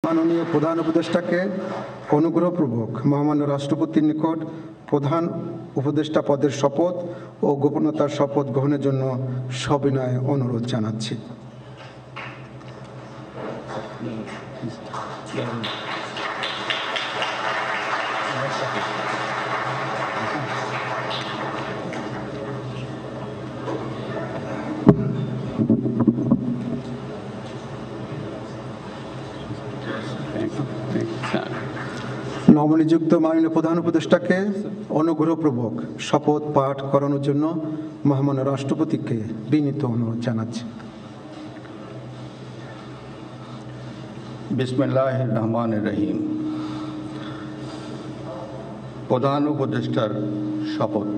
মাননীয় প্রধান উপদেষ্টাকে অনুগ্রহপূর্বক মহামান্য রাষ্ট্রপতির নিকট প্রধান উপদেষ্টা পদের শপথ ও গোপনীয়তার শপথ গ্রহণের জন্য সবিনয়ে অনুরোধ জানাচ্ছি। নবনিযুক্ত মাননীয় প্রধান উপদেষ্টাকে অনুগ্রহপূর্বক শপথ পাঠ করানোর জন্য মহামান্য রাষ্ট্রপতিকে বিনীত অনুরোধ জানাচ্ছি। বিসমিল্লাহির রহমানির রহিম। প্রধান উপদেষ্টার শপথ।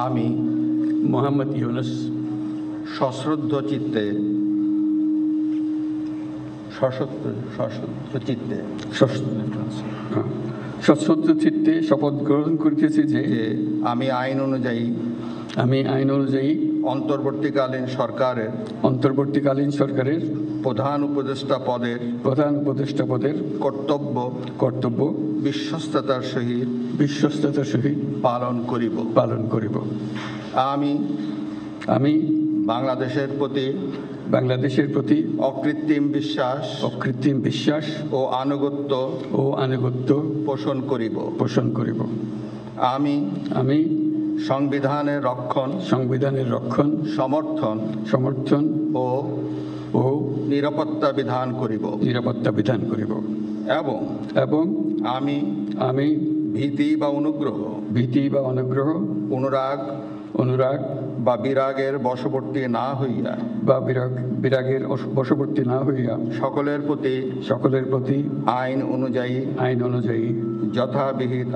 আমি মোহাম্মদ ইউনুস সশ্রদ্ধ চিত্তে সশ্রদ্ধ চিত্তে শপথ গ্রহণ করিতেছি যে আমি আইন অনুযায়ী অন্তর্বর্তীকালীন সরকারের প্রধান উপদেষ্টা পদের কর্তব্য বিশ্বস্ততার সহিত পালন করিব। আমি বাংলাদেশের প্রতি অকৃত্রিম বিশ্বাস ও আনুগত্য পোষণ করিব। আমি সংবিধানের রক্ষণ সমর্থন ও নিরাপত্তা বিধান করিব এবং আমি ভীতি বা অনুরাগ বা বিরাগের বশবর্তী না হইয়া সকলের প্রতি আইন অনুযায়ী যথাবিহিত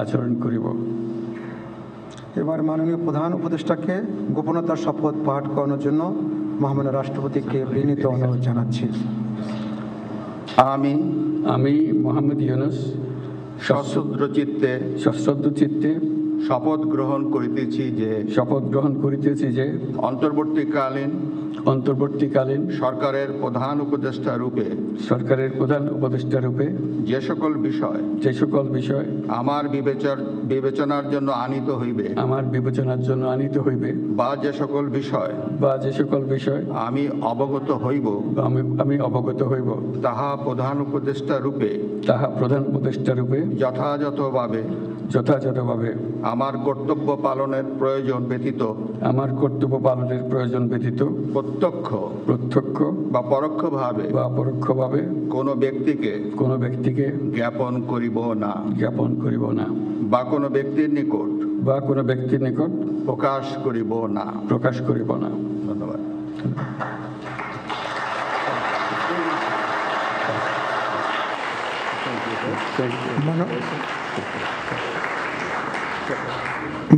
আচরণ করিব। এবার মাননীয় প্রধান উপদেষ্টাকে গোপনীয়তার শপথ পাঠ করানোর জন্য মহামান্য রাষ্ট্রপতিকে বিনীত অনুরোধ জানাচ্ছি। আমি মোহাম্মদ ইউনুস সশ্রদ্ধ চিত্তে শপথ গ্রহণ করিতেছি যে অন্তর্বর্তীকালীন সরকারের প্রধান উপদেষ্টা রূপে যে সকল বিষয় আমার বিবেচনার জন্য আনিত হইবে বা যে সকল বিষয় আমি অবগত হইব তাহা প্রধান উপদেষ্টা রূপে যথাযথভাবে আমার কর্তব্য পালনের প্রয়োজন ব্যতীত প্রত্যক্ষ বা পরোক্ষভাবে কোনো ব্যক্তিকে জ্ঞাপন করিব না বা কোনো ব্যক্তির নিকট প্রকাশ করিব না। ধন্যবাদ।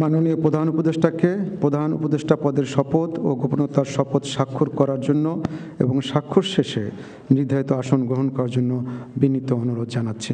মাননীয় প্রধান উপদেষ্টাকে প্রধান উপদেষ্টা পদের শপথ ও গোপনীয়তার শপথ স্বাক্ষর করার জন্য এবং স্বাক্ষর শেষে নির্ধারিত আসন গ্রহণ করার জন্য বিনীত অনুরোধ জানাচ্ছি।